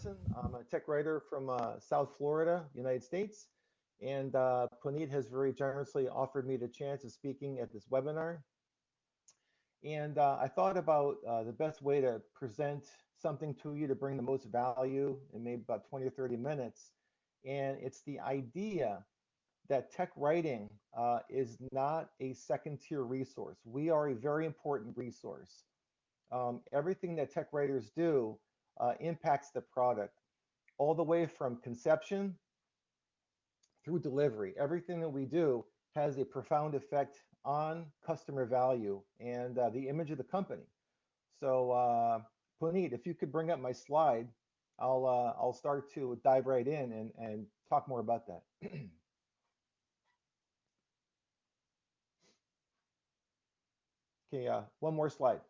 Johnson. I'm a tech writer from South Florida, United States. And Puneet has very generously offered me the chance of speaking at this webinar. And I thought about the best way to present something to you to bring the most value in maybe about 20 or 30 minutes. And it's the idea that tech writing is not a second-tier resource. We are a very important resource. Everything that tech writers do impacts the product, all the way from conception through delivery. Everything that we do has a profound effect on customer value and the image of the company. So Puneet, if you could bring up my slide, I'll start to dive right in and talk more about that. Okay, one more slide.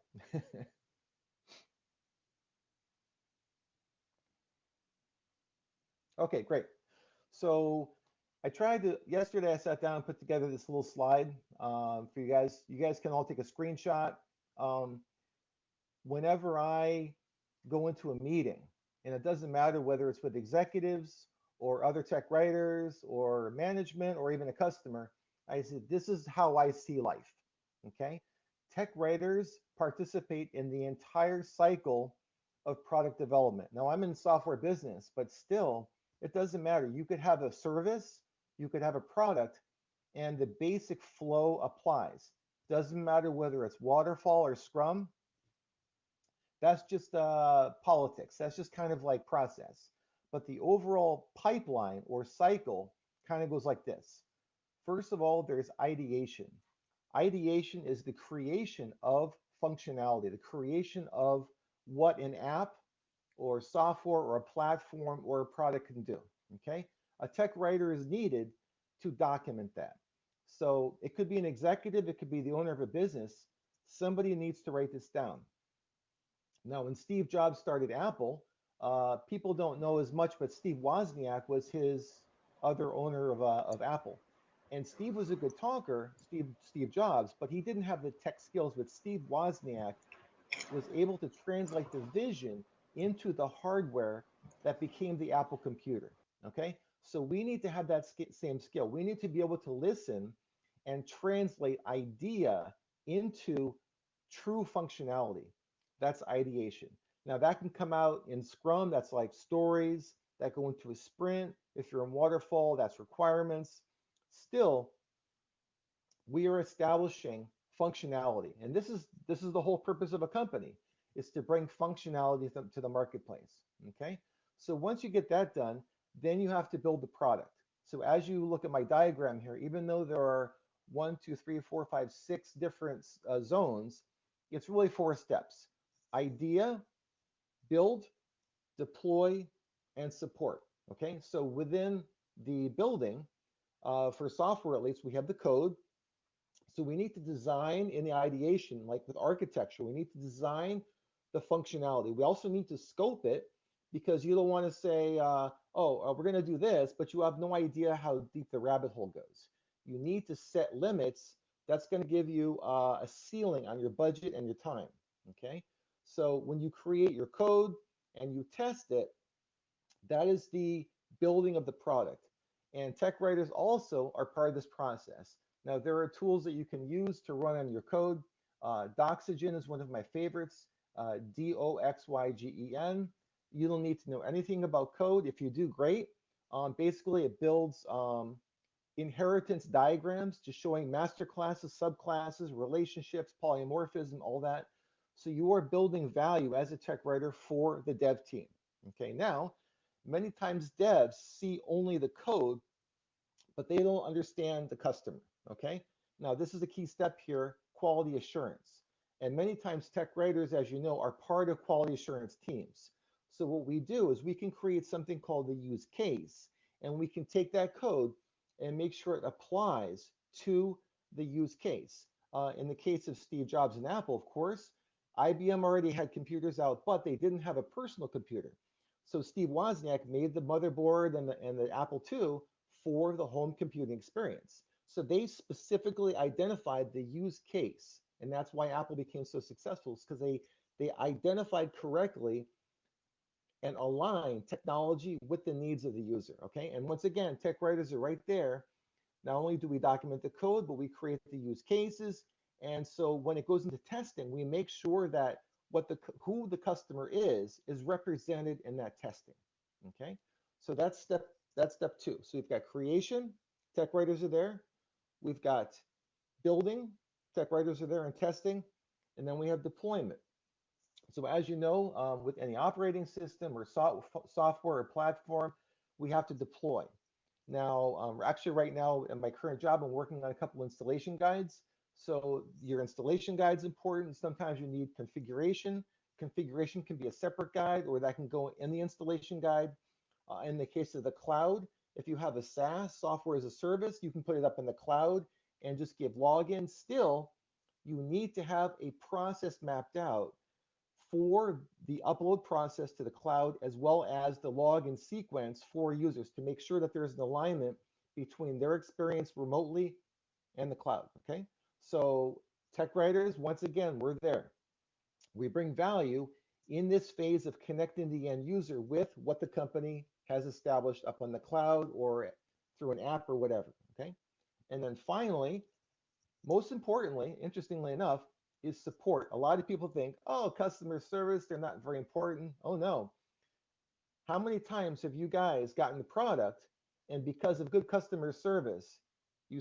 Okay, great. So yesterday I sat down and put together this little slide for you guys. You guys can all take a screenshot. Whenever I go into a meeting, and it doesn't matter whether it's with executives or other tech writers or management or even a customer, I said, this is how I see life, okay? Tech writers participate in the entire cycle of product development. Now, I'm in software business, but still, it doesn't matter. You could have a service, you could have a product, and the basic flow applies. Doesn't matter whether it's waterfall or Scrum. That's just politics. That's just kind of like process. But the overall pipeline or cycle kind of goes like this. First of all, there's ideation. Ideation is the creation of functionality, the creation of what an app or software or a platform or a product can do, okay? A tech writer is needed to document that. So it could be an executive, it could be the owner of a business. Somebody needs to write this down. Now, when Steve Jobs started Apple, people don't know as much, but Steve Wozniak was his other owner of Apple. And Steve was a good talker, Steve Jobs, but he didn't have the tech skills. But Steve Wozniak was able to translate the vision into the hardware that became the Apple computer, okay? So we need to have that same skill. We need to be able to listen and translate idea into true functionality. That's ideation. Now that can come out in Scrum, that's like stories that go into a sprint. If you're in waterfall, that's requirements. Still, we are establishing functionality. And this is the whole purpose of a company, is to bring functionality to the marketplace, okay? So once you get that done, then you have to build the product. So as you look at my diagram here, even though there are 1, 2, 3, 4, 5, 6 different zones, it's really 4 steps. Idea, build, deploy, and support, okay? So within the building, for software at least, we have the code. So we need to design in the ideation, like with architecture, we need to design the functionality. We also need to scope it, because you don't want to say, we're going to do this, but you have no idea how deep the rabbit hole goes. You need to set limits. That's going to give you a ceiling on your budget and your time, okay? So when you create your code and you test it, that is the building of the product. And tech writers also are part of this process. Now, there are tools that you can use to run on your code. Doxygen is one of my favorites, Doxygen. You don't need to know anything about code. If you do, great. Basically, it builds inheritance diagrams, just showing master classes, subclasses, relationships, polymorphism, all that. So you are building value as a tech writer for the dev team. Okay, now, many times devs see only the code, but they don't understand the customer, okay? Now, this is a key step here, quality assurance. And many times tech writers, as you know, are part of quality assurance teams. So what we do is we can create something called the use case, and we can take that code and make sure it applies to the use case. In the case of Steve Jobs and Apple, of course, IBM already had computers out, but they didn't have a personal computer. So Steve Wozniak made the motherboard and the Apple II for the home computing experience. So they specifically identified the use case, and that's why Apple became so successful, because they identified correctly and align technology with the needs of the user. Okay. And once again, tech writers are right there. Not only do we document the code, but we create the use cases. And so when it goes into testing, we make sure that who the customer is represented in that testing. Okay. So that's step two. So we've got creation, tech writers are there. We've got building, tech writers are there, and testing. And then we have deployment. So as you know, with any operating system or software or platform, we have to deploy. Now, actually right now in my current job, I'm working on a couple installation guides. So your installation guide is important. Sometimes you need configuration. Configuration can be a separate guide, or that can go in the installation guide. In the case of the cloud, if you have a SaaS, software as a service, you can put it up in the cloud and just give login. Still, you need to have a process mapped out for the upload process to the cloud, as well as the login sequence for users, to make sure that there's an alignment between their experience remotely and the cloud. Okay. So tech writers, once again, we're there. We bring value in this phase of connecting the end user with what the company has established up on the cloud or through an app or whatever. Okay. And then finally, most importantly, interestingly enough, is support. A lot of people think, oh, customer service, they're not very important. Oh no. How many times have you guys gotten the product and because of good customer service, you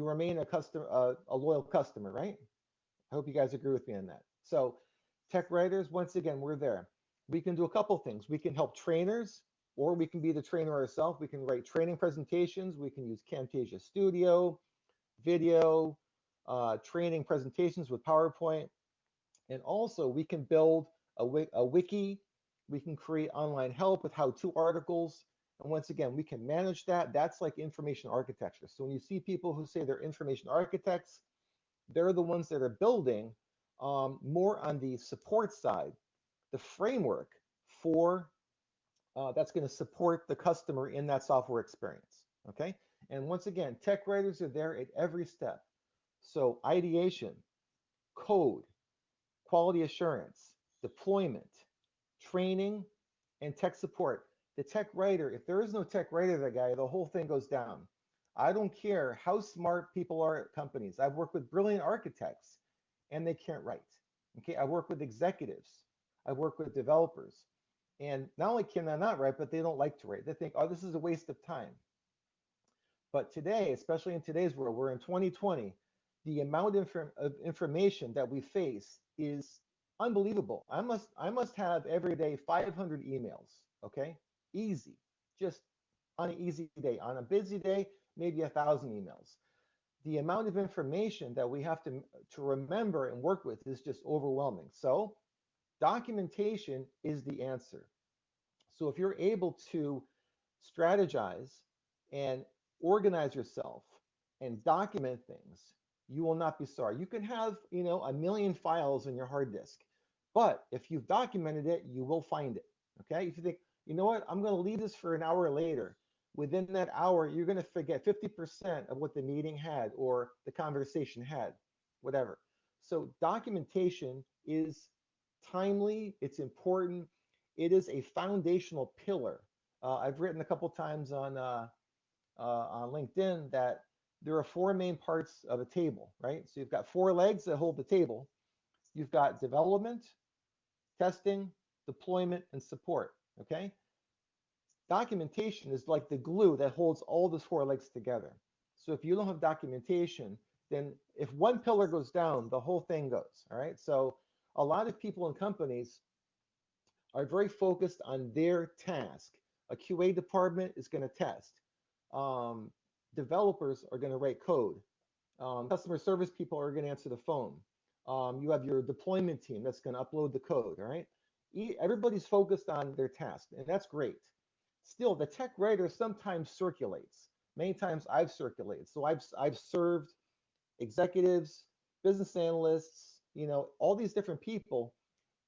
remain a loyal customer, right? I hope you guys agree with me on that. So tech writers, once again, we're there. We can do a couple things. We can help trainers, or we can be the trainer ourselves. We can write training presentations. We can use Camtasia Studio, video, training presentations with PowerPoint. And also we can build a wiki. We can create online help with how-to articles. And once again, we can manage that. That's like information architecture. So when you see people who say they're information architects, they're the ones that are building more on the support side, the framework for that's going to support the customer in that software experience. Okay. And once again, tech writers are there at every step. So ideation, code, quality assurance, deployment, training, and tech support. The tech writer, if there is no tech writer, that guy, the whole thing goes down. I don't care how smart people are at companies. I've worked with brilliant architects and they can't write. Okay, I work with executives. I work with developers. And not only can they not write, but they don't like to write. They think, oh, this is a waste of time. But today, especially in today's world, we're in 2020, the amount of information that we face is unbelievable. I must have every day 500 emails, okay? Easy, just on an easy day. On a busy day, maybe 1,000 emails. The amount of information that we have to remember and work with is just overwhelming. So documentation is the answer. So if you're able to strategize and organize yourself and document things, you will not be sorry. You can have, you know, 1,000,000 files in your hard disk, but if you've documented it, you will find it. Okay. If you think, you know what, I'm going to leave this for an hour later, within that hour, you're going to forget 50% of what the meeting had or the conversation had, whatever. So documentation is timely, it's important, it is a foundational pillar. I've written a couple times on LinkedIn that there are four main parts of a table, right? So you've got four legs that hold the table. You've got development, testing, deployment, and support, okay? Documentation is like the glue that holds all those four legs together. So if you don't have documentation, then if one pillar goes down, the whole thing goes, all right? So a lot of people in companies are very focused on their task. A QA department is going to test. Developers are going to write code. Customer service people are going to answer the phone. You have your deployment team that's going to upload the code, all right? Everybody's focused on their task, and that's great. Still, the tech writer sometimes circulates. Many times I've circulated. So I've served executives, business analysts, you know, all these different people.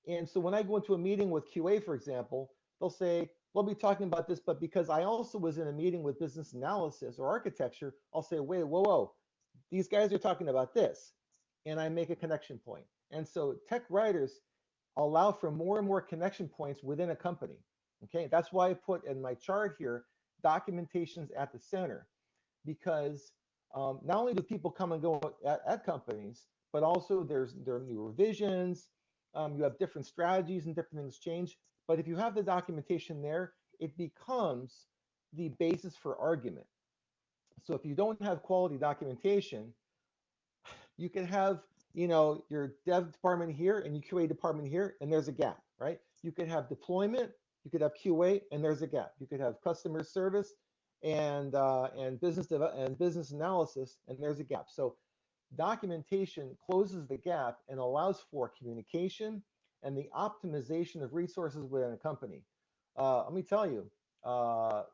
And so when I go into a meeting with QA, for example, they'll say, we'll be talking about this, but because I also was in a meeting with business analysis or architecture, I'll say, wait, whoa, these guys are talking about this. And I make a connection point. And so tech writers allow for more and more connection points within a company. Okay, that's why I put in my chart here, documentation's at the center, because not only do people come and go at companies, but also there are new revisions, you have different strategies and different things change. But if you have the documentation there, it becomes the basis for argument. So if you don't have quality documentation, you can have, your dev department here and your QA department here, and there's a gap, right? You could have deployment, you could have QA, and there's a gap. You could have customer service and business analysis, and there's a gap. So documentation closes the gap and allows for communication and the optimization of resources within a company. Let me tell you,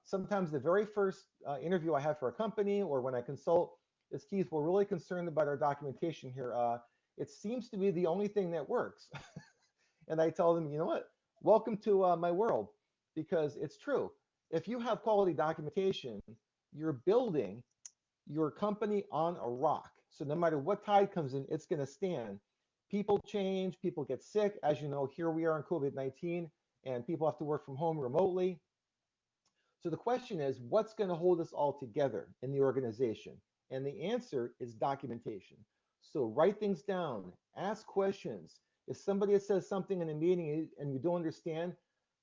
sometimes the very first interview I have for a company or when I consult is, Keith, we're really concerned about our documentation here. It seems to be the only thing that works. And I tell them, you know what? Welcome to my world, because it's true. If you have quality documentation, you're building your company on a rock. So no matter what tide comes in, it's going to stand. People change, people get sick. As you know, here we are in COVID-19, and people have to work from home remotely. So the question is, what's going to hold us all together in the organization? And the answer is documentation. So write things down, ask questions. If somebody says something in a meeting and you don't understand,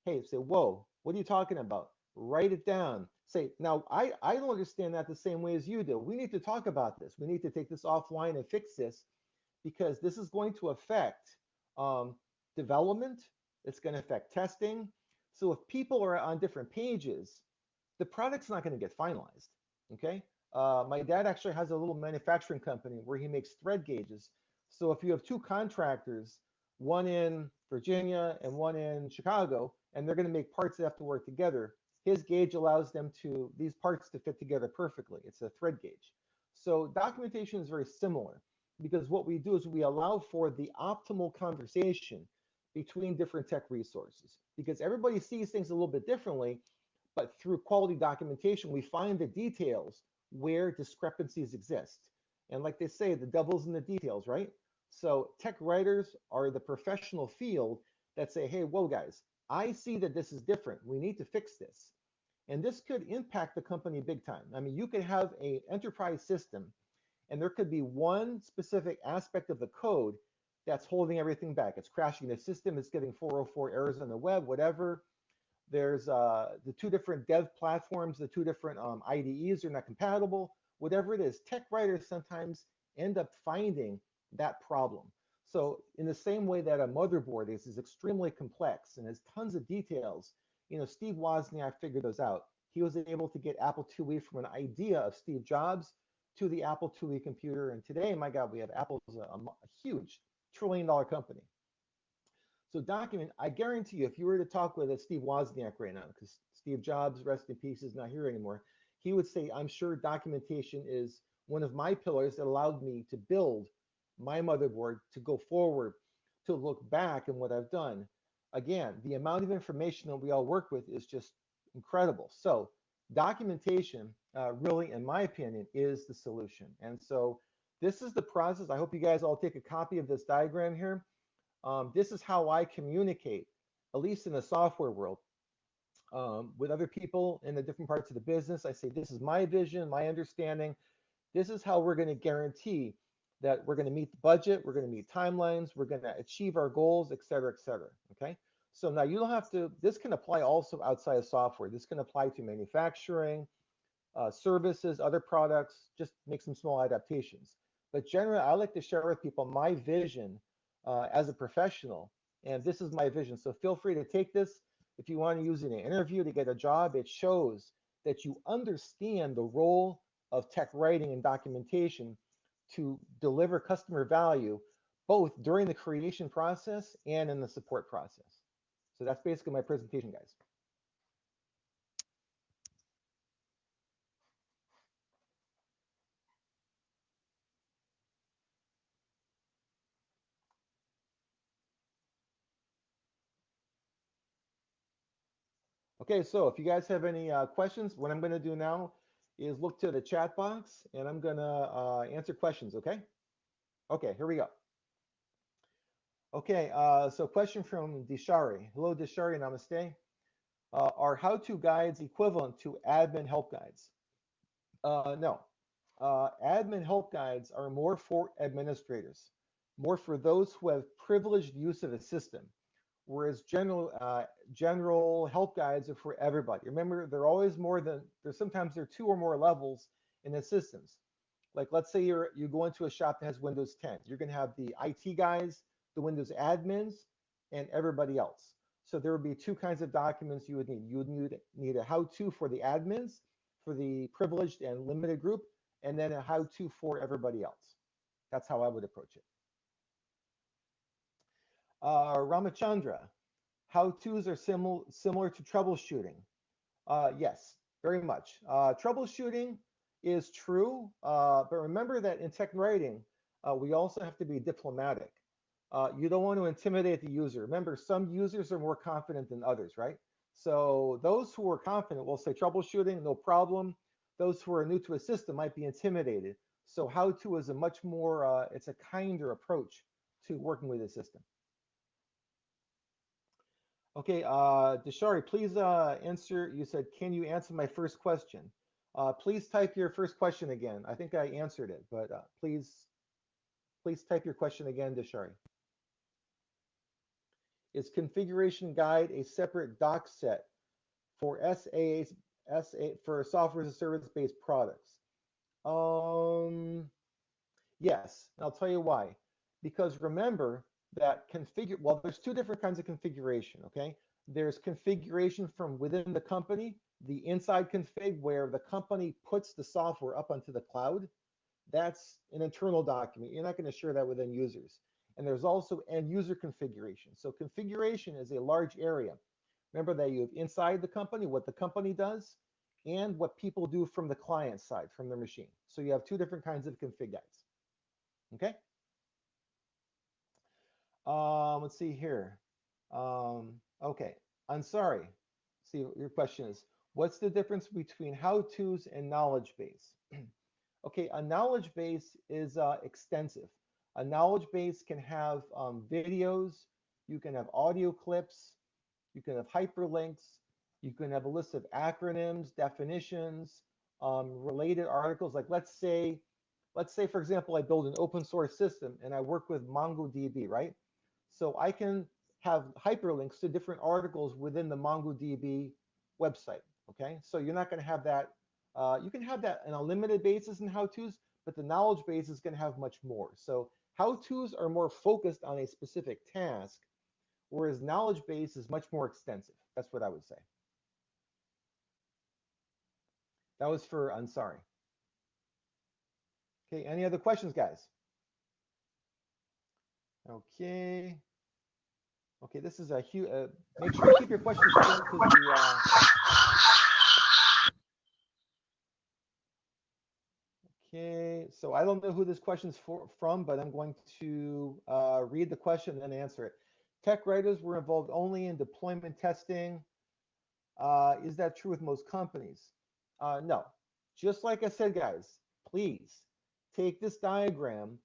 hey, say, whoa, what are you talking about? Write it down. Say, now, I don't understand that the same way as you do. We need to talk about this. We need to take this offline and fix this, because this is going to affect development. It's going to affect testing. So if people are on different pages, the product's not going to get finalized. Okay. My dad actually has a little manufacturing company where he makes thread gauges. So if you have two contractors, one in Virginia and one in Chicago, and they're going to make parts that have to work together, his gauge allows these parts to fit together perfectly. It's a thread gauge. So documentation is very similar, because what we do is we allow for the optimal conversation between different tech resources, because everybody sees things a little bit differently. But through quality documentation, we find the details where discrepancies exist. And like they say, the devil's in the details, right? So tech writers are the professional field that say, hey, whoa, guys, I see that this is different. We need to fix this. And this could impact the company big time. I mean, you could have an enterprise system, and there could be one specific aspect of the code that's holding everything back. It's crashing the system, it's getting 404 errors on the web, whatever. There's the two different dev platforms, the two different IDEs are not compatible, whatever it is. Tech writers sometimes end up finding that problem. So in the same way that a motherboard is extremely complex and has tons of details, Steve Wozniak figured those out. He was able to get Apple IIe from an idea of Steve Jobs to the Apple IIe computer. And today, my God, we have Apple's a huge trillion-dollar company. So I guarantee you, if you were to talk with a Steve Wozniak right now, because Steve Jobs, rest in peace, is not here anymore, he would say, I'm sure documentation is one of my pillars that allowed me to build my motherboard, to go forward, to look back and what I've done. Again, the amount of information that we all work with is just incredible. So documentation, really, in my opinion, is the solution. And so this is the process. I hope you guys all take a copy of this diagram here. This is how I communicate, at least in the software world, with other people in the different parts of the business. I say, this is my vision, my understanding. This is how we're going to guarantee that we're going to meet the budget, we're going to meet timelines, we're going to achieve our goals, et cetera, et cetera. Okay. So now you don't have to, this can apply also outside of software. This can apply to manufacturing, services, other products, just make some small adaptations. But generally, I like to share with people my vision as a professional, and this is my vision. So feel free to take this if you want to use it in an interview to get a job. It shows that you understand the role of tech writing and documentation to deliver customer value, both during the creation process and in the support process. So that's basically my presentation, guys. Okay, so if you guys have any questions, what I'm going to do now is look to the chat box and I'm going to answer questions, okay? Okay, here we go. Okay, so question from Dishari. Hello, Dishari, namaste. Are how-to guides equivalent to admin help guides? No. Admin help guides are more for administrators, more for those who have privileged use of a system, whereas general help guides are for everybody. Remember, they're always more than sometimes there are two or more levels in the systems. Like let's say you go into a shop that has Windows 10. You're going to have the IT guys, the Windows admins, and everybody else. So there would be two kinds of documents you would need. You would need a how-to for the admins, for the privileged and limited group, and then a how-to for everybody else. That's how I would approach it. Ramachandra, how-tos are similar to troubleshooting. Yes, very much. Troubleshooting is true, but remember that in tech writing, we also have to be diplomatic. You don't want to intimidate the user. Remember, some users are more confident than others, right? So those who are confident will say troubleshooting, no problem. Those who are new to a system might be intimidated. So how-to is a much more, it's a kinder approach to working with a system. Okay, Deshari, please answer. You said, can you answer my first question? Please type your first question again. I think I answered it, but please type your question again, Deshari. Is configuration guide a separate doc set for for software as a service based products? Yes, and I'll tell you why. Because remember that well, there's two different kinds of configuration, okay? There's configuration from within the company, the inside config where the company puts the software up onto the cloud. That's an internal document. You're not going to share that with end users. And there's also end user configuration. So configuration is a large area. Remember that you have inside the company, what the company does, and what people do from the client side, from their machine. So you have two different kinds of config guides. Okay. Let's see here. Okay, I'm sorry. See, your question is, what's the difference between how-tos and knowledge base? Okay, a knowledge base is extensive. A knowledge base can have videos, you can have audio clips, you can have hyperlinks, you can have a list of acronyms, definitions, related articles. Like let's say, for example, I build an open source system and I work with MongoDB, right? So I can have hyperlinks to different articles within the MongoDB website, okay? So you're not gonna have that, you can have that on a limited basis in how-tos, but the knowledge base is gonna have much more. So how-tos are more focused on a specific task, whereas knowledge base is much more extensive. That's what I would say. That was for Ansari. Okay, any other questions, guys? Okay. Okay, this is a huge, make sure you keep your questions short because okay, so I don't know who this question's from, but I'm going to read the question and then answer it. Tech writers were involved only in deployment testing. Is that true with most companies? No. Just like I said, guys, please take this diagram,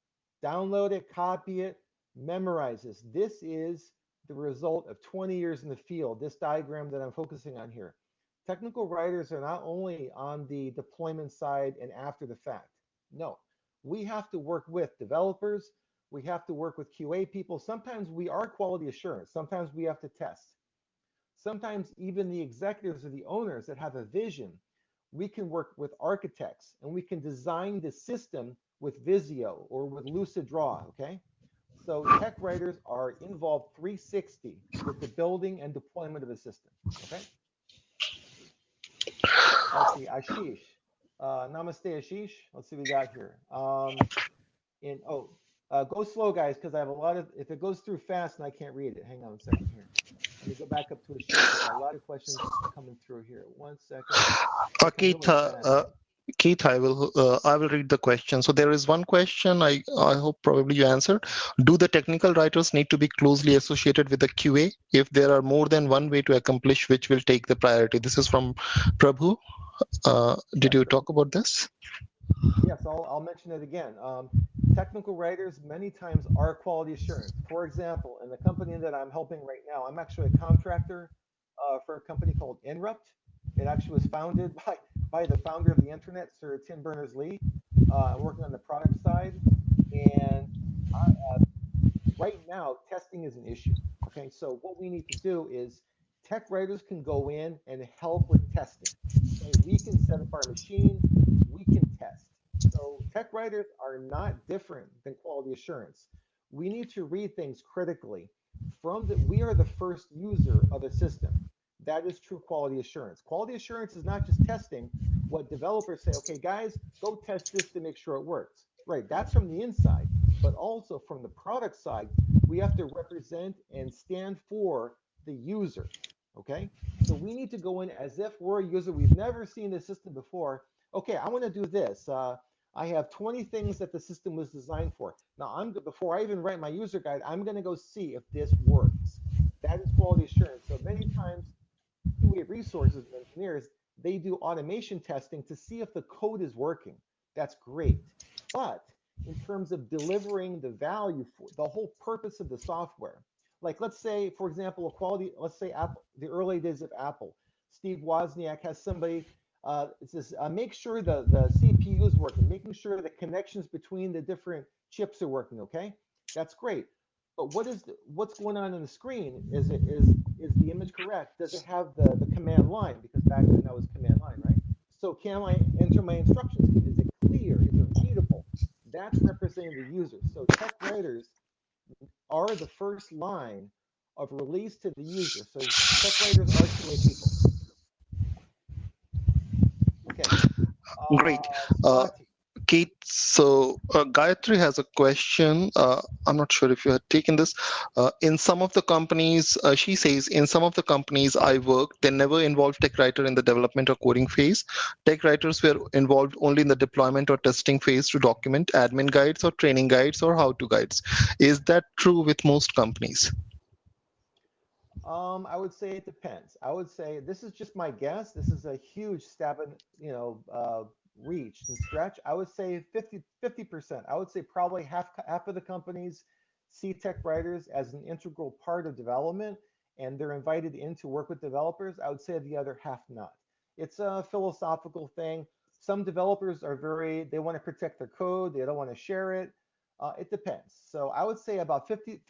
download it, copy it, memorize this. This is the result of 20 years in the field, this diagram that I'm focusing on here. Technical writers are not only on the deployment side and after the fact. No, we have to work with developers. We have to work with QA people. Sometimes we are quality assurance. Sometimes we have to test. Sometimes even the executives or the owners that have a vision, we can work with architects and we can design the system with Visio or with LucidDraw, okay? So tech writers are involved 360 with the building and deployment of a system, okay? Let's see, Ashish. Namaste, Ashish. Let's see what we got here. Go slow, guys, because I have a lot of, if it goes through fast and I can't read it, hang on a second here. Let me go back up to a sheet. There's a lot of questions coming through here. 1 second. Keith, I will read the question. So there is one question I hope probably you answered. Do the technical writers need to be closely associated with the QA if there are more than one way to accomplish which will take the priority? This is from Prabhu. Did you talk about this? Yes, I'll mention it again. technical writers many times are quality assurance. For example, in the company that I'm helping right now, I'm actually a contractor for a company called Inrupt. It actually was founded by the founder of the internet, Sir Tim Berners-Lee. I'm working on the product side, and right now, testing is an issue. Okay, so what we need to do is tech writers can go in and help with testing. Okay, we can set up our machine, we can test. So tech writers are not different than quality assurance. We need to read things critically. We are the first user of a system. That is true quality assurance. Quality assurance is not just testing what developers say, okay, guys, go test this to make sure it works. Right, that's from the inside, but also from the product side, we have to represent and stand for the user. Okay, so we need to go in as if we're a user. We've never seen the system before. Okay, I want to do this. I have 20 things that the system was designed for. Now, before I even write my user guide, I'm going to go see if this works. That is quality assurance. So many times, QA resources and engineers, they do automation testing to see if the code is working. That's great. But in terms of delivering the value for the whole purpose of the software, like let's say, for example, let's say Apple, the early days of Apple, Steve Wozniak has somebody, it says, make sure the CPU is working, making sure the connections between the different chips are working, okay? That's great. But what's going on the screen? Is the image correct? Does it have the command line? Because back then that was command line, right? So can I enter my instructions? Is it clear? Is it readable? That's representing the user. So tech writers are the first line of release to the user. So tech writers are QA people. Okay. Great. Uh, Swati. Kate, so Gayatri has a question. I'm not sure if you had taken this. In some of the companies, she says, in some of the companies I worked, they never involved tech writer in the development or coding phase. Tech writers were involved only in the deployment or testing phase to document admin guides or training guides or how-to guides. Is that true with most companies? I would say it depends. I would say this is just my guess. This is a huge stab in, reach and stretch. I would say 50%. I would say probably half of the companies see tech writers as an integral part of development, and they're invited in to work with developers. I would say the other half not. It's a philosophical thing. Some developers are they want to protect their code. They don't want to share it. It depends. So I would say about 50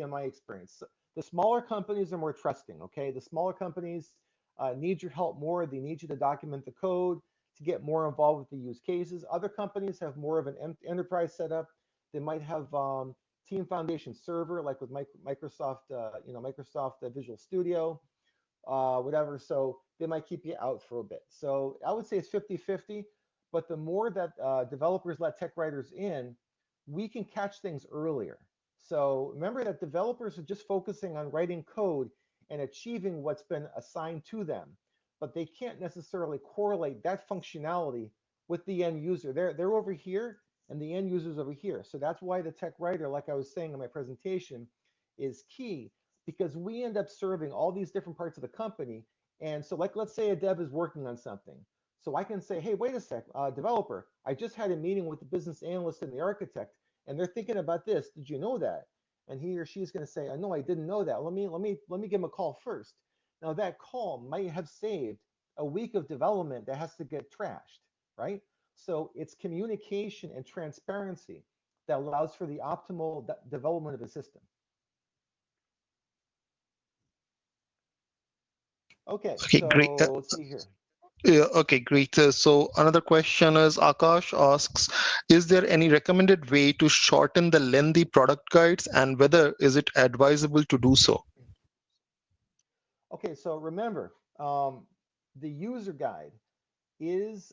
in my experience. The smaller companies are more trusting, okay? The smaller companies need your help more. They need you to document the code to get more involved with the use cases. Other companies have more of an enterprise setup. They might have Team Foundation Server, like with Microsoft, Microsoft Visual Studio, whatever. So they might keep you out for a bit. So I would say it's 50-50. But the more that developers let tech writers in, we can catch things earlier. So remember that developers are just focusing on writing code and achieving what's been assigned to them, but they can't necessarily correlate that functionality with the end user. They're over here and the end user's over here. So that's why the tech writer, like I was saying in my presentation, is key, because we end up serving all these different parts of the company. And so like, let's say a dev is working on something. So I can say, hey, wait a sec, developer, I just had a meeting with the business analyst and the architect, and they're thinking about this. Did you know that? And he or she is going to say, no, I didn't know that. Let me give him a call first. Now that call might have saved a week of development that has to get trashed, right? So it's communication and transparency that allows for the optimal development of a system. Okay, Okay, great. so let's see here. Yeah, okay, great. So another question is Akash asks, is there any recommended way to shorten the lengthy product guides and whether is it advisable to do so? Okay, so remember, the user guide is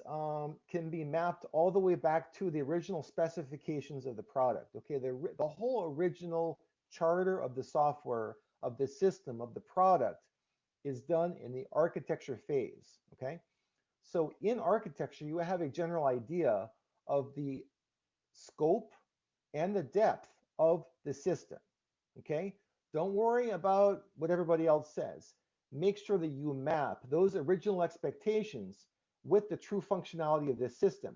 can be mapped all the way back to the original specifications of the product. Okay, the whole original charter of the software, of the system, of the product is done in the architecture phase. Okay, so in architecture, you have a general idea of the scope and the depth of the system. Okay, don't worry about what everybody else says. Make sure that you map those original expectations with the true functionality of this system,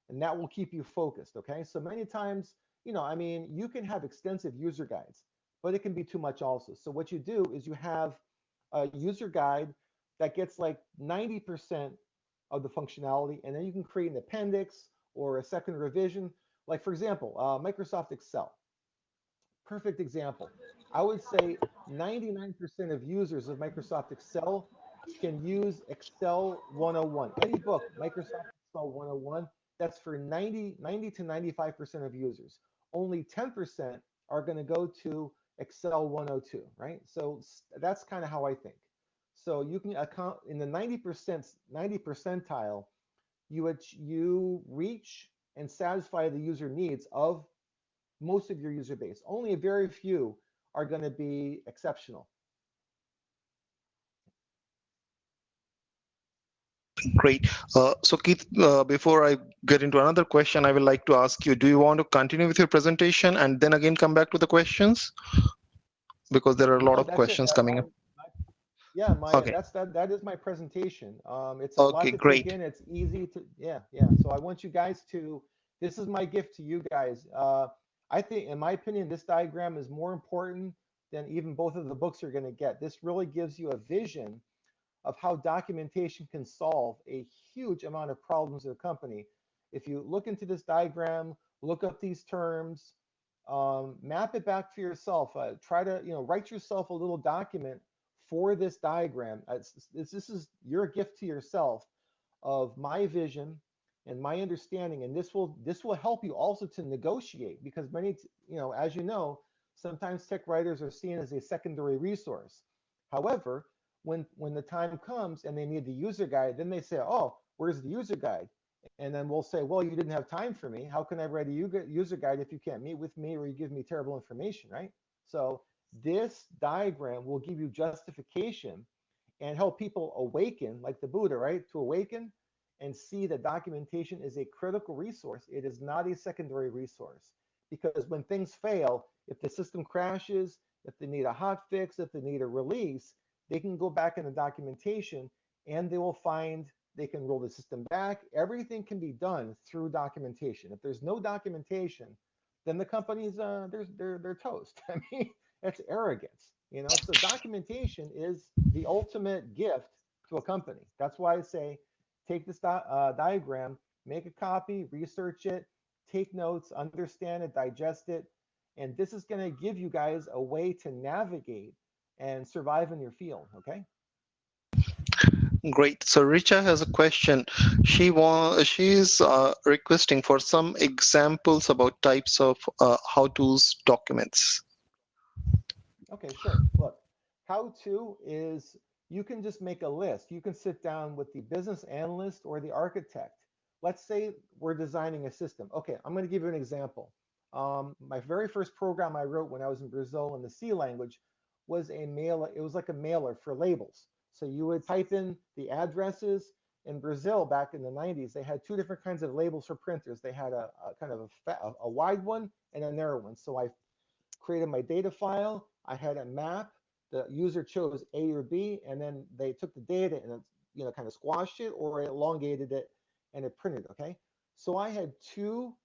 and that will keep you focused. Okay, so many times I mean, you can have extensive user guides, but it can be too much also. So what you do is you have a user guide that gets like 90% of the functionality, and then you can create an appendix or a second revision. Like for example, Microsoft Excel, perfect example. I would say 99% of users of Microsoft Excel can use Excel 101. Any book, Microsoft Excel 101, that's for 90 to 95% of users. Only 10% are going to go to Excel 102, right? So that's kind of how I think. So you can account in the 90 percentile, you reach and satisfy the user needs of most of your user base. Only a very few are going to be exceptional. Great. So Keith, before I get into another question, I would like to ask you, do you want to continue with your presentation and then again come back to the questions? Because there are a lot No, of that's it. questions coming up. Yeah, my Okay. that is my presentation. It's a lot Okay, to take great. in. It's easy to, yeah. So I want you guys to. This is my gift to you guys. I think, in my opinion, this diagram is more important than even both of the books you're going to get. This really gives you a vision of how documentation can solve a huge amount of problems in a company. If you look into this diagram, look up these terms, map it back for yourself. Try to, write yourself a little document for this diagram. This is your gift to yourself of my vision and my understanding, and this will help you also to negotiate because as you know, sometimes tech writers are seen as a secondary resource. However, when the time comes and they need the user guide, then they say, "Oh, where's the user guide?" And then we'll say, "Well, you didn't have time for me. How can I write a user guide if you can't meet with me or you give me terrible information, right?" So this diagram will give you justification and help people awaken, like the Buddha, right? To awaken and see that documentation is a critical resource. It is not a secondary resource. Because when things fail, if the system crashes, if they need a hot fix, if they need a release, they can go back in the documentation and they will find they can roll the system back. Everything can be done through documentation. If there's no documentation, then the company's they're toast. I mean, that's arrogance, So documentation is the ultimate gift to a company. That's why I say take this diagram, make a copy, research it, take notes, understand it, digest it, and this is going to give you guys a way to navigate and survive in your field. Okay. Great. So Richa has a question. She's requesting for some examples about types of how-tos documents. Okay, sure. Look, how to is you can just make a list. You can sit down with the business analyst or the architect. Let's say we're designing a system. Okay, I'm going to give you an example. My very first program I wrote when I was in Brazil in the C language was a mailer. It was like a mailer for labels. So you would type in the addresses. In Brazil back in the 90s, they had two different kinds of labels for printers. They had a kind of a wide one and a narrow one. So I created my data file. I had a map. The user chose A or B, and then they took the data and kind of squashed it or elongated it, and it printed. Okay, so I had two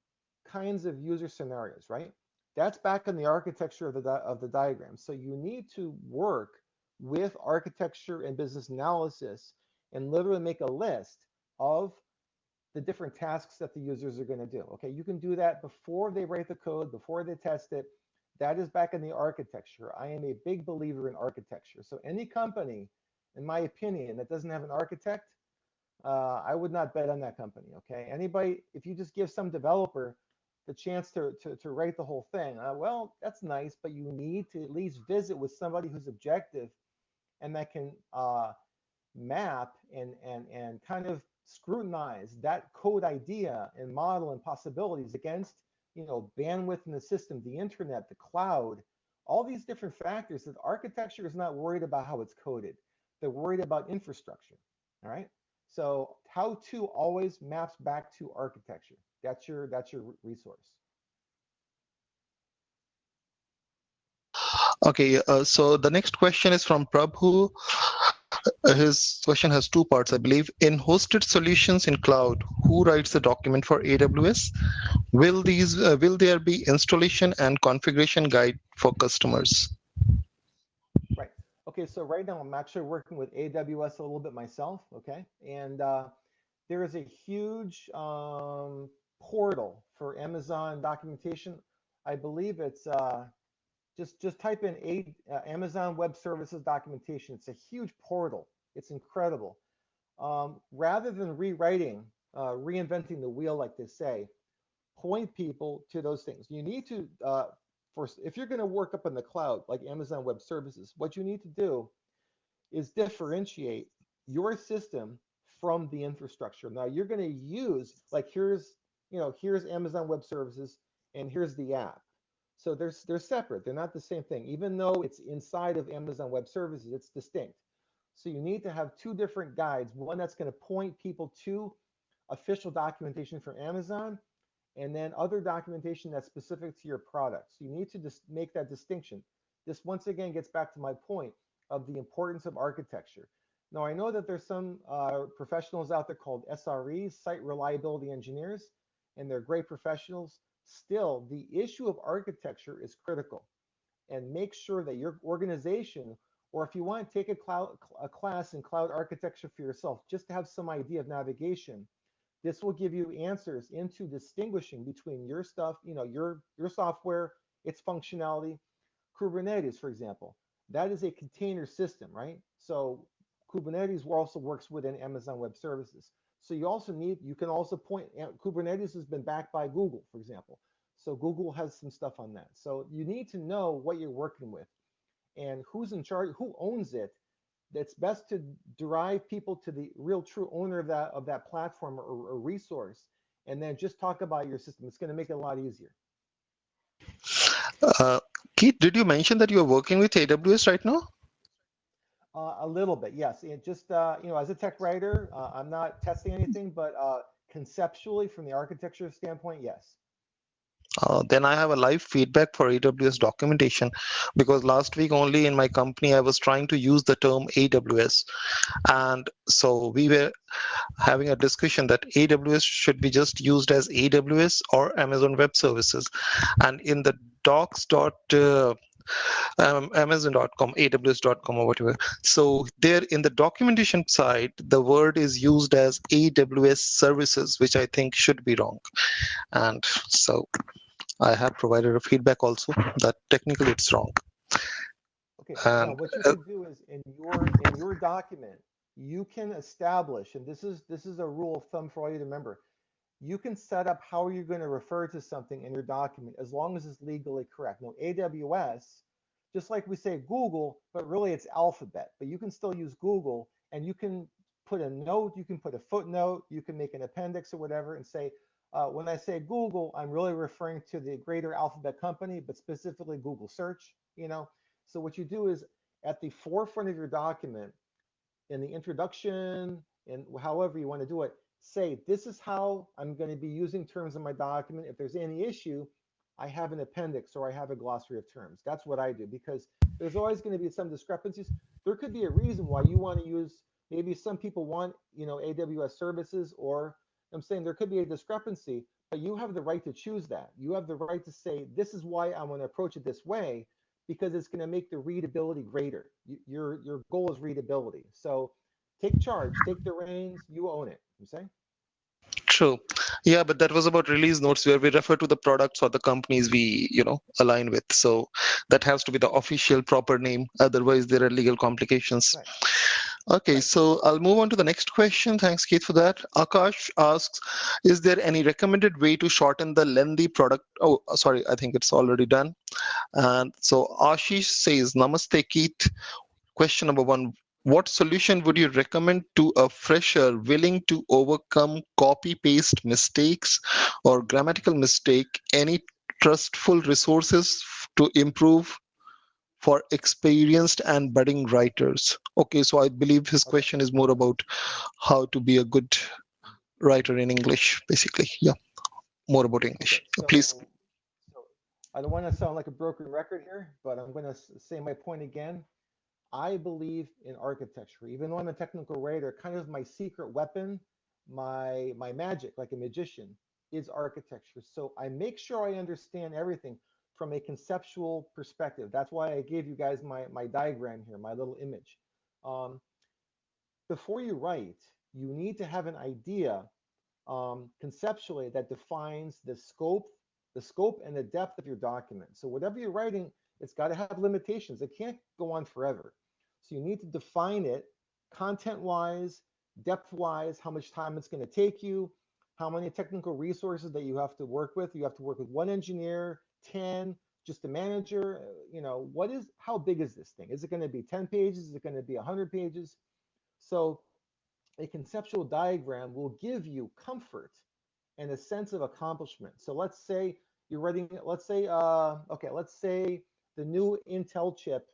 kinds of user scenarios, right? That's back in the architecture of the diagram. So you need to work with architecture and business analysis and literally make a list of the different tasks that the users are going to do. Okay, you can do that before they write the code, before they test it. That is back in the architecture. I am a big believer in architecture. So any company, in my opinion, that doesn't have an architect, I would not bet on that company. Okay, anybody, if you just give some developer the chance to write the whole thing, well, that's nice, but you need to at least visit with somebody who's objective and that can map and kind of scrutinize that code idea and model and possibilities against bandwidth in the system, the internet, the cloud, all these different factors that architecture is not worried about how it's coded. They're worried about infrastructure. All right. So how to always maps back to architecture. That's your resource. Okay, so the next question is from Prabhu. His question has two parts, I believe. In hosted solutions in cloud, who writes the document for AWS? Will there be installation and configuration guide for customers? Right. Okay, so right now I'm actually working with AWS a little bit myself, okay? And there is a huge portal for Amazon documentation. I believe it's just type in Amazon Web Services documentation. It's a huge portal. It's incredible. Rather than reinventing the wheel, like they say, point people to those things. You need to, first, if you're going to work up in the cloud, like Amazon Web Services, what you need to do is differentiate your system from the infrastructure. Now you're going to use, like, here's Amazon Web Services and here's the app. So they're separate. They're not the same thing. Even though it's inside of Amazon Web Services, it's distinct. So you need to have two different guides, one that's going to point people to official documentation from Amazon, and then other documentation that's specific to your product. So you need to just make that distinction. This once again gets back to my point of the importance of architecture. Now I know that there's some professionals out there called SREs, site reliability engineers, and they're great professionals. Still, the issue of architecture is critical, and make sure that your organization, or if you want to take a class in cloud architecture for yourself, just to have some idea of navigation, this will give you answers into distinguishing between your stuff, your software, its functionality. Kubernetes, for example, that is a container system, right? So Kubernetes also works within Amazon Web Services. So you can also point, Kubernetes has been backed by Google, for example. So Google has some stuff on that. So you need to know what you're working with and who's in charge, who owns it. It's best to derive people to the real true owner of that platform or resource, and then just talk about your system. It's going to make it a lot easier. Uh, Keith, did you mention that you are working with AWS right now? A little bit, yes. And just as a tech writer, I'm not testing anything, but conceptually, from the architecture standpoint, yes. Then I have a live feedback for AWS documentation, because last week only in my company I was trying to use the term AWS, and so we were having a discussion that AWS should be just used as AWS or Amazon Web Services, and in the Amazon.com, AWS.com or whatever. So there in the documentation side, the word is used as AWS services, which I think should be wrong. And so I have provided a feedback also that technically it's wrong. Okay, now And what you could do is in your document, you can establish, and this is a rule of thumb for all you to remember. You can set up how you're going to refer to something in your document as long as it's legally correct. Now, AWS, just like we say Google, but really it's Alphabet, but you can still use Google, and you can put a note, you can put a footnote, you can make an appendix or whatever and say, when I say Google, I'm really referring to the greater Alphabet company, but specifically Google search. So what you do is at the forefront of your document, in the introduction, and however you want to do it, say, this is how I'm going to be using terms in my document. If there's any issue, I have an appendix or I have a glossary of terms. That's what I do, because there's always going to be some discrepancies. There could be a reason why you want to use, maybe some people want, AWS services, or I'm saying there could be a discrepancy, but you have the right to choose that. You have the right to say, this is why I'm going to approach it this way, because it's going to make the readability greater. Your goal is readability. So take charge, take the reins, you own it. You say? true. Yeah, but that was about release notes where we refer to the products or the companies we, align with. So that has to be the official proper name. Otherwise, there are legal complications. Right. Okay, Right. so I'll move on to the next question. Thanks, Keith, for that. Akash asks, is there any recommended way to shorten the lengthy product? Oh, sorry, I think it's already done. And so Ashish says, Namaste, Keith. Question number one, what solution would you recommend to a fresher willing to overcome copy-paste mistakes or grammatical mistake? Any trustful resources to improve for experienced and budding writers? Okay, so I believe his Okay. question is more about how to be a good writer in English, basically. Yeah, more about Okay. English. Please. So I don't want to sound like a broken record here, but I'm going to say my point again. I believe in architecture. Even though I'm a technical writer, kind of my secret weapon, my magic, like a magician, is architecture. So I make sure I understand everything from a conceptual perspective. That's why I gave you guys my diagram here, my little image. Um, before you write, you need to have an idea conceptually that defines the scope and the depth of your document. So whatever you're writing, it's got to have limitations. It can't go on forever. So you need to define it content-wise, depth-wise, how much time it's going to take you, how many technical resources that you have to work with. You have to work with one engineer, 10, just a manager. How big is this thing? Is it going to be 10 pages? Is it going to be 100 pages? So a conceptual diagram will give you comfort and a sense of accomplishment. So let's say you're writing, let's say the new Intel chip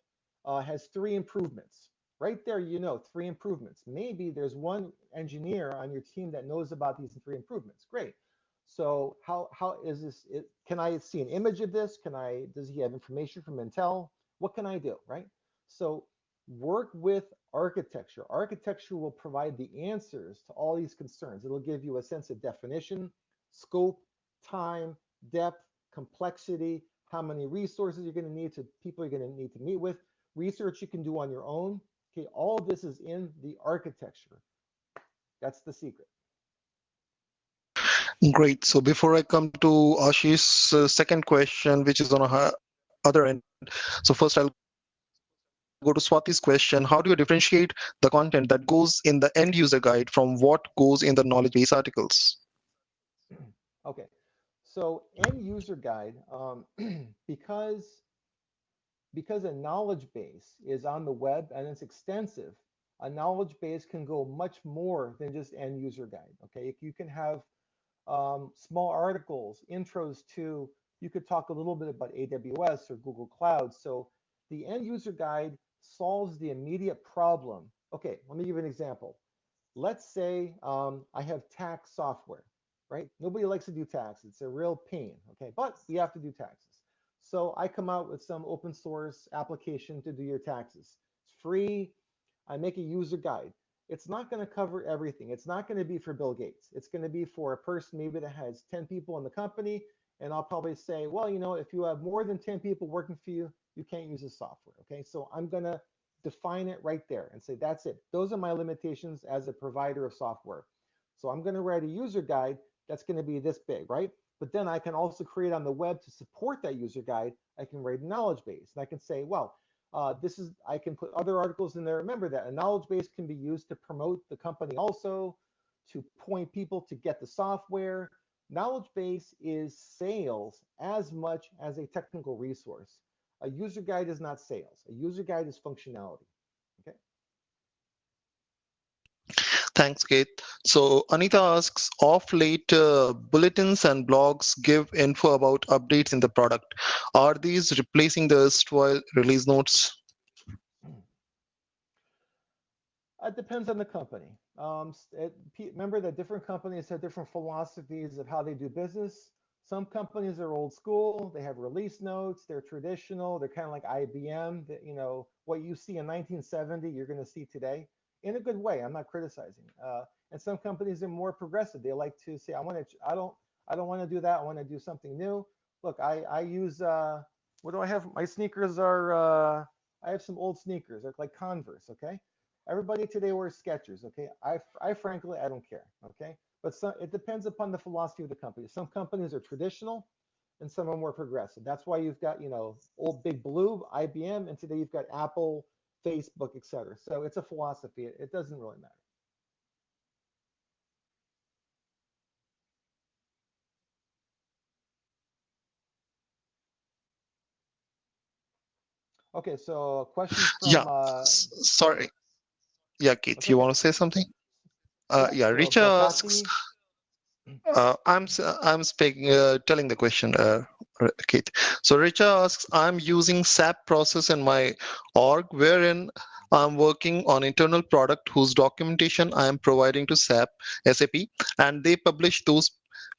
has 3 improvements. Right there, you know, 3 improvements. Maybe there's one engineer on your team that knows about these 3 improvements. Great. So how is this? Can I see an image of this? Does he have information from Intel? What can I do? Right. So work with architecture. Architecture will provide the answers to all these concerns. It'll give you a sense of definition, scope, time, depth, complexity, how many resources you're going to need, to people you're going to need to meet with, research you can do on your own. Okay, all of this is in the architecture. That's the secret. Great. So before I come to Ashish's second question, which is on a other end, so first I'll go to Swati's question. How do you differentiate the content that goes in the end user guide from what goes in the knowledge base articles? Okay, so end user guide, because a knowledge base is on the web and it's extensive, a knowledge base can go much more than just end user guide. Okay, you can have small articles, intros to, you could talk a little bit about AWS or Google Cloud. So the end user guide solves the immediate problem. Okay, let me give you an example. Let's say I have tax software, right? Nobody likes to do taxes. It's a real pain, okay? But we have to do taxes. So I come out with some open source application to do your taxes. It's free. I make a user guide. It's not going to cover everything. It's not going to be for Bill Gates. It's going to be for a person maybe that has 10 people in the company. And I'll probably say, well, you know, if you have more than 10 people working for you, you can't use this software. Okay. So I'm going to define it right there and say, that's it. Those are my limitations as a provider of software. So I'm going to write a user guide that's going to be this big, right? But then I can also create on the web to support that user guide. I can write a knowledge base and I can say, well, I can put other articles in there. Remember that a knowledge base can be used to promote the company also, to point people to get the software. Knowledge base is sales as much as a technical resource. A user guide is not sales. A user guide is functionality. Okay. Thanks, Kate. So Anita asks, off late bulletins and blogs give info about updates in the product. Are these replacing the erstwhile release notes? It depends on the company. Remember that different companies have different philosophies of how they do business. Some companies are old school. They have release notes. They're traditional. They're kind of like IBM. That, you know, what you see in 1970, you're going to see today in a good way. I'm not criticizing. And some companies are more progressive. They like to say, I don't want to do that. I want to do something new. Look, I use, what do I have? My sneakers are, I have some old sneakers. They're like Converse. Okay. Everybody today wears Skechers, okay? I frankly, I don't care, okay? But it depends upon the philosophy of the company. Some companies are traditional and some are more progressive. That's why you've got, you know, old Big Blue, IBM, and today you've got Apple, Facebook, etc. So it's a philosophy. It doesn't really matter. Okay, so a question Yeah, from, sorry. Yeah, Keith, that's you okay. want to say something? Yeah, Yeah, so Richa asks, Bharati, I'm speaking, telling the question, Keith. So Richa asks, I'm using SAP process in my org, wherein I'm working on internal product whose documentation I am providing to SAP, and they publish those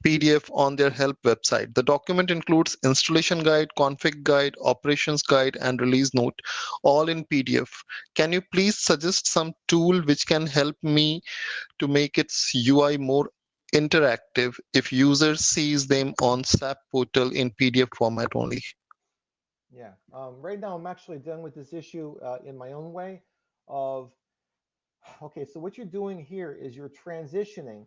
PDF on their help website. The document includes installation guide, config guide, operations guide, and release note, all in PDF. Can you please suggest some tool which can help me to make its UI more interactive if user sees them on SAP portal in PDF format only? Yeah. Right now, I'm actually dealing with this issue in my own way of, okay, so what you're doing here is you're transitioning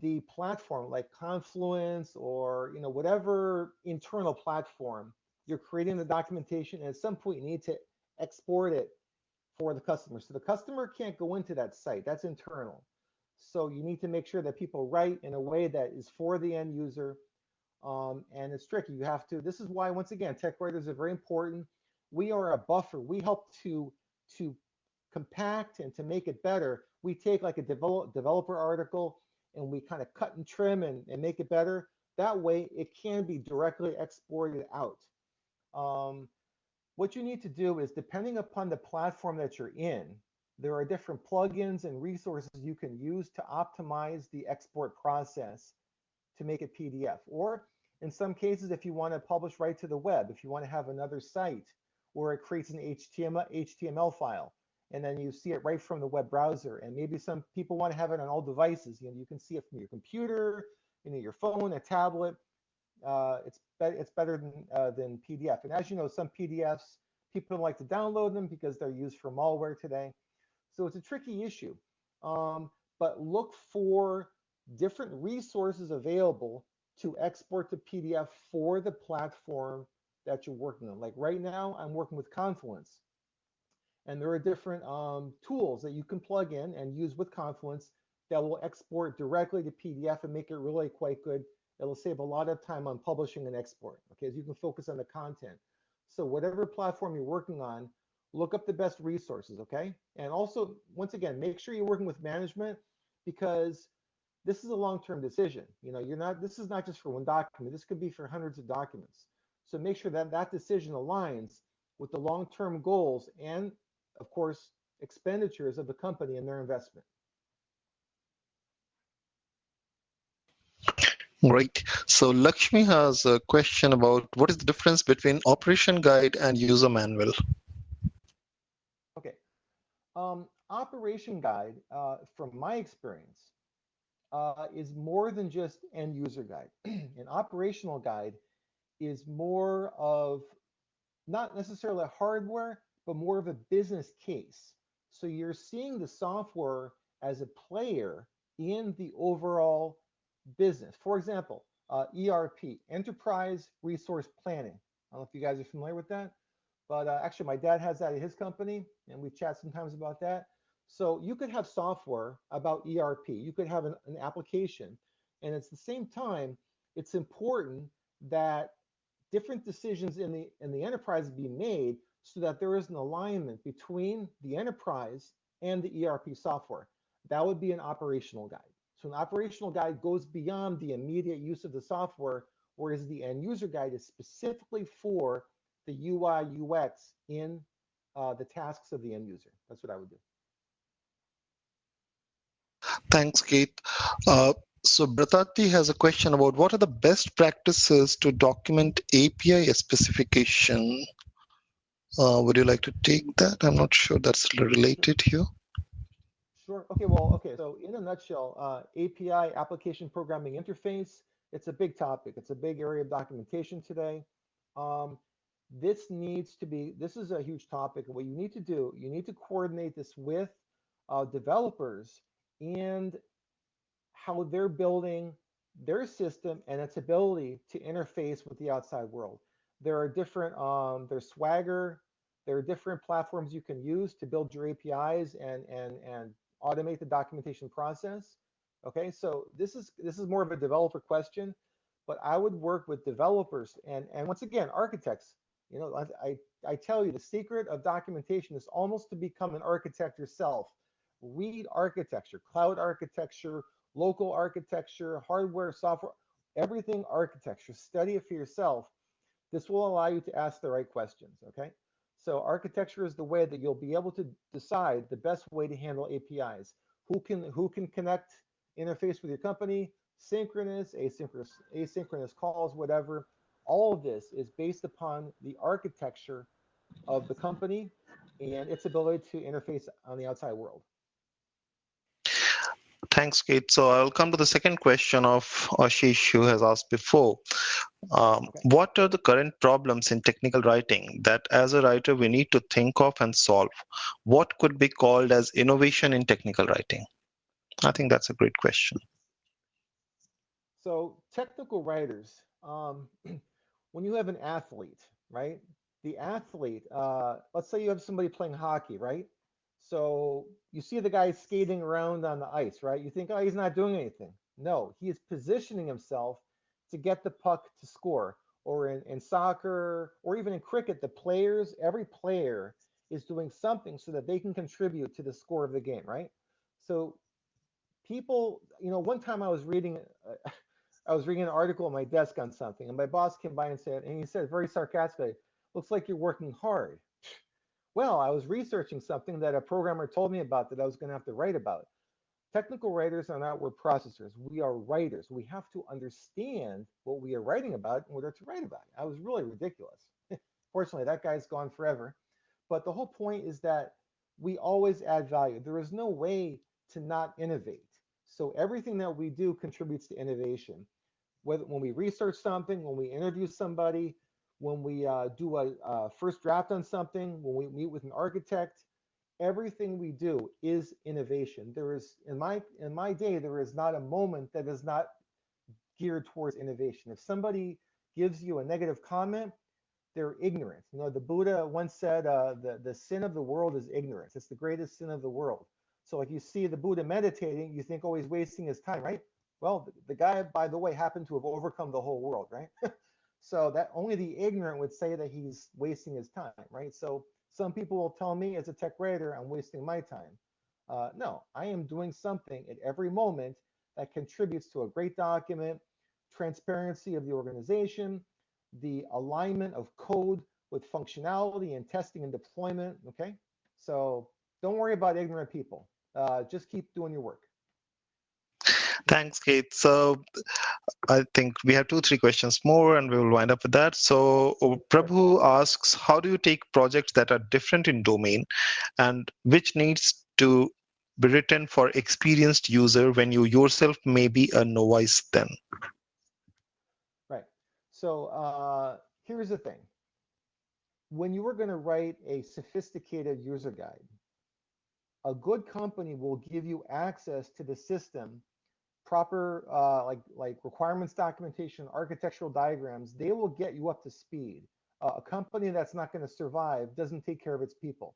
the platform like Confluence or whatever internal platform. You're creating the documentation, and at some point you need to export it for the customer. So the customer can't go into that site. That's internal. So you need to make sure that people write in a way that is for the end user. And it's tricky. You have to. This is why, once again, tech writers are very important. We are a buffer. We help to compact and to make it better. We take like a developer article and we kind of cut and trim and make it better. That way, it can be directly exported out. Um, what you need to do is, depending upon the platform that you're in, there are different plugins and resources you can use to optimize the export process to make it PDF. Or in some cases, if you want to publish right to the web, if you want to have another site where it creates an HTML file, and then you see it right from the web browser. And maybe some people want to have it on all devices. You can see it from your computer, your phone, a tablet. It's better than PDF. And as you know, some PDFs, people don't like to download them because they're used for malware today. So it's a tricky issue. But look for different resources available to export to PDF for the platform that you're working on. Like right now, I'm working with Confluence, and there are different tools that you can plug in and use with Confluence that will export directly to PDF and make it really quite good. It'll save a lot of time on publishing and export, okay, as you can focus on the content. So whatever platform you're working on, look up the best resources, okay? And also, once again, make sure you're working with management, because this is a long-term decision. This is not just for one document. This could be for hundreds of documents. So make sure that that decision aligns with the long-term goals and, of course, expenditures of the company and their investment. Great. So Lakshmi has a question about what is the difference between operation guide and user manual? Okay. Operation guide, from my experience, is more than just end user guide. An operational guide is more of not necessarily hardware, but more of a business case. So you're seeing the software as a player in the overall business. For example, ERP, Enterprise Resource Planning. I don't know if you guys are familiar with that, but actually my dad has that at his company, and we chat sometimes about that. So you could have software about ERP. You could have an application, and at the same time, it's important that different decisions in the enterprise be made so that there is an alignment between the enterprise and the ERP software. That would be an operational guide. So an operational guide goes beyond the immediate use of the software, whereas the end user guide is specifically for the UI UX in the tasks of the end user. That's what I would do. Thanks, Keith. So Bratati has a question about what are the best practices to document API specification? Would you like to take that? I'm not sure that's related here. Sure. Okay. Well, okay. So in a nutshell, API, application programming interface, it's a big topic. It's a big area of documentation today. Um, this is a huge topic. What you need to do, you need to coordinate this with developers and how they're building their system and its ability to interface with the outside world. There are different, there's Swagger, there are different platforms you can use to build your APIs and automate the documentation process. Okay, so this is more of a developer question, but I would work with developers and once again, architects. I tell you, the secret of documentation is almost to become an architect yourself. Read architecture, cloud architecture, local architecture, hardware, software, everything architecture. Study it for yourself. This will allow you to ask the right questions, okay? So architecture is the way that you'll be able to decide the best way to handle APIs. Who can connect, interface with your company, synchronous, asynchronous calls, whatever. All of this is based upon the architecture of the company and its ability to interface on the outside world. Thanks, Kate. So I'll come to the second question of Ashish, who has asked before. Okay. What are the current problems in technical writing that as a writer we need to think of and solve? What could be called as innovation in technical writing? I think that's a great question. So technical writers, when you have an athlete, right? The athlete, let's say you have somebody playing hockey, right? So you see the guy skating around on the ice, right? You think, oh, he's not doing anything. No, he is positioning himself to get the puck to score. Or in soccer, or even in cricket, the players, every player is doing something so that they can contribute to the score of the game, right? So people, one time I was reading an article on my desk on something, and my boss came by and he said very sarcastically, "Looks like you're working hard." Well, I was researching something that a programmer told me about that I was going to have to write about. Technical writers are not word processors. We are writers. We have to understand what we are writing about in order to write about it. I was really ridiculous. Fortunately, that guy's gone forever. But the whole point is that we always add value. There is no way to not innovate. So everything that we do contributes to innovation. Whether when we research something, when we interview somebody, when we do a first draft on something, when we meet with an architect, everything we do is innovation. There is in my day, there is not a moment that is not geared towards innovation. If somebody gives you a negative comment, they're ignorant. The Buddha once said, the sin of the world is ignorance. It's the greatest sin of the world. So, like you see the Buddha meditating, you think, oh, he's wasting his time, right? Well, the guy, by the way, happened to have overcome the whole world, right? So that only the ignorant would say that he's wasting his time, right? So some people will tell me as a tech writer, I'm wasting my time. No, I am doing something at every moment that contributes to a great document, transparency of the organization, the alignment of code with functionality and testing and deployment. Okay, so don't worry about ignorant people. Just keep doing your work. Thanks, Kate. So I think we have two, three questions more and we will wind up with that. So Sure. Prabhu asks, how do you take projects that are different in domain and which needs to be written for experienced user when you yourself may be a novice then? Right. So here's the thing. When you are going to write a sophisticated user guide, a good company will give you access to the system, proper like requirements documentation, architectural diagrams. They will get you up to speed. A company that's not going to survive doesn't take care of its people.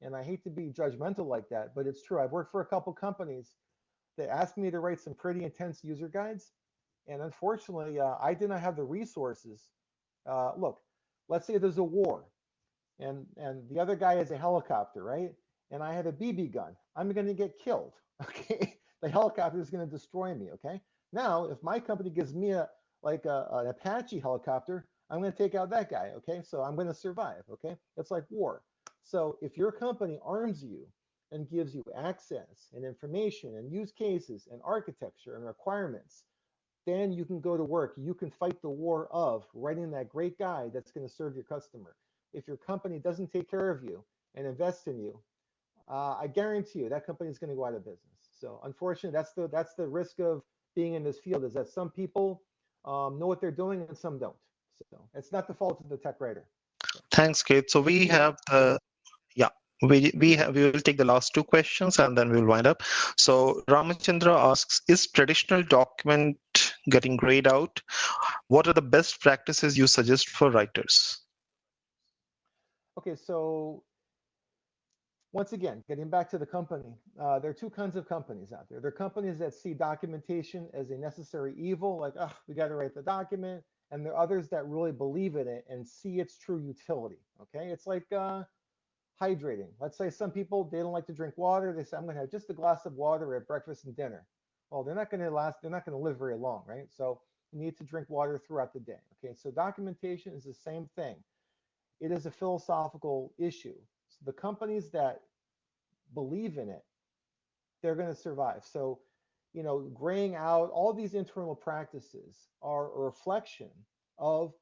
And I hate to be judgmental like that, but it's true. I've worked for a couple companies that asked me to write some pretty intense user guides, and unfortunately, I did not have the resources. Look, let's say there's a war, and the other guy has a helicopter, right? And I have a BB gun. I'm going to get killed. Okay, the helicopter is going to destroy me. Okay. Now, if my company gives me an Apache helicopter, I'm going to take out that guy. Okay, so I'm going to survive. Okay, it's like war. So if your company arms you and gives you access and information and use cases and architecture and requirements, then you can go to work. You can fight the war of writing that great guide that's going to serve your customer. If your company doesn't take care of you and invest in you, I guarantee you that company is going to go out of business. So unfortunately, that's the risk of being in this field, is that some people know what they're doing and some don't. So it's not the fault of the tech writer. So, Thanks, Kate. So we have yeah, we will take the last two questions and then we will wind up. So Ramachandra asks, is traditional document getting grayed out? What are the best practices you suggest for writers? okay, so once again, getting back to the company, there are two kinds of companies out there. There are companies that see documentation as a necessary evil, like, oh, we got to write the document. And there are others that really believe in it and see its true utility. Okay, it's like hydrating. Let's say some people, they don't like to drink water. They say, I'm going to have just a glass of water at breakfast and dinner. Well, they're not going to last. They're not going to live very long, right? So you need to drink water throughout the day. Okay, so documentation is the same thing. It is a philosophical issue. So the companies that believe in it, they're going to survive. So, graying out, all these internal practices are a reflection of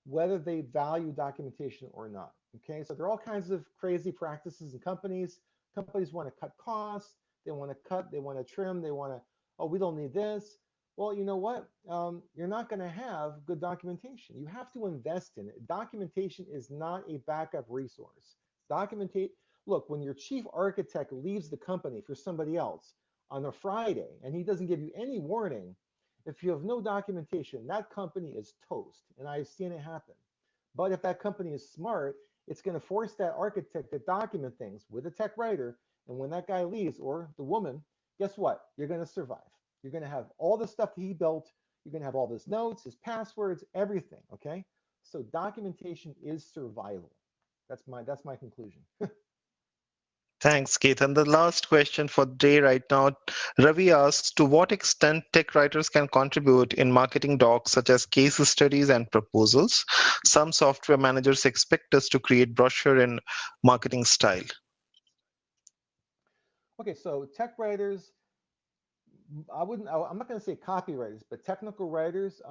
whether they value documentation or not. Okay, so there are all kinds of crazy practices in companies. Companies want to cut costs, they want to cut, they want to trim, they want to, oh, we don't need this. Well, you know what? You're not going to have good documentation. You have to invest in it. Documentation is not a backup resource. Documentate. Look, when your chief architect leaves the company for somebody else on a Friday and he doesn't give you any warning, if you have no documentation, that company is toast. And I've seen it happen. But if that company is smart, it's going to force that architect to document things with a tech writer. And when that guy leaves, or the woman, guess what? You're going to survive. You're going to have all the stuff that he built. You're going to have all his notes, his passwords, everything. Okay. So documentation is survival. That's my conclusion. Thanks, Keith. And the last question for the day right now, Ravi asks, to what extent tech writers can contribute in marketing docs such as case studies and proposals? Some software managers expect us to create brochure in marketing style. Okay, so tech writers, I'm not going to say copywriters, but technical writers,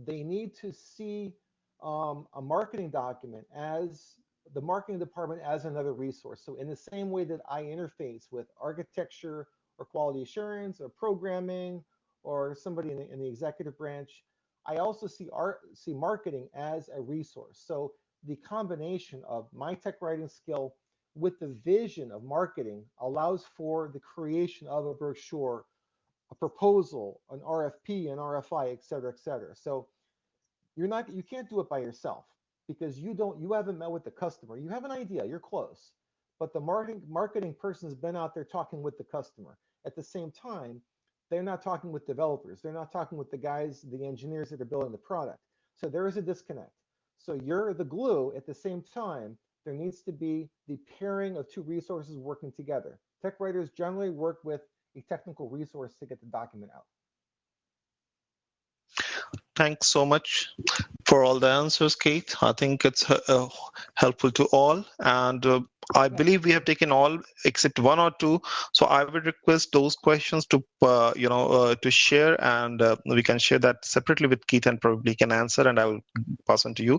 they need to see a marketing document as the marketing department as another resource. So in the same way that I interface with architecture or quality assurance or programming or somebody in the executive branch, I also see marketing as a resource. So the combination of my tech writing skill with the vision of marketing allows for the creation of a brochure, a proposal, an RFP, an RFI, et cetera, et cetera. So you can't do it by yourself because you haven't met with the customer. You have an idea, you're close, but the marketing person has been out there talking with the customer. At the same time, they're not talking with developers. They're not talking with the engineers that are building the product. So there is a disconnect. So you're the glue. At the same time, there needs to be the pairing of two resources working together. Tech writers generally work with a technical resource to get the document out. Thanks so much for all the answers, Keith. I think it's helpful to all. And I believe we have taken all except one or two. So I would request those questions to, to share, and we can share that separately with Keith and probably can answer, and I will pass on to you.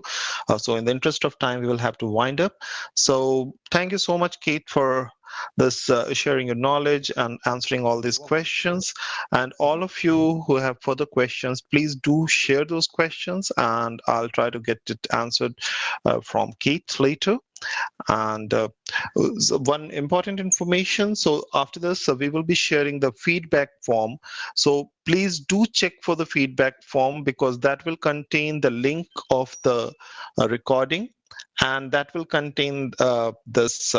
So in the interest of time, we will have to wind up. So thank you so much, Keith, for this sharing your knowledge and answering all these questions. And all of you who have further questions, please do share those questions, and I'll try to get it answered from Keith later. And so one important information, so after this we will be sharing the feedback form, so please do check for the feedback form, because that will contain the link of the recording, and that will contain this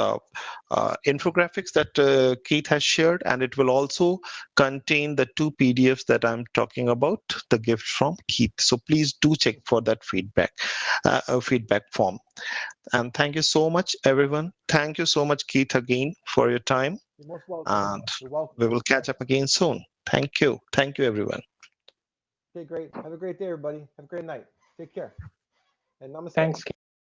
infographics that Keith has shared, and it will also contain the 2 PDFs that I'm talking about, the gift from Keith. So please do check for that feedback form. And thank you so much, everyone. Thank you so much, Keith, again for your time. You're most welcome. And You're welcome. we will catch up again soon. Thank you. Thank you, everyone. Okay, great. Have a great day, everybody. Have a great night. Take care. And namaste. Thanks.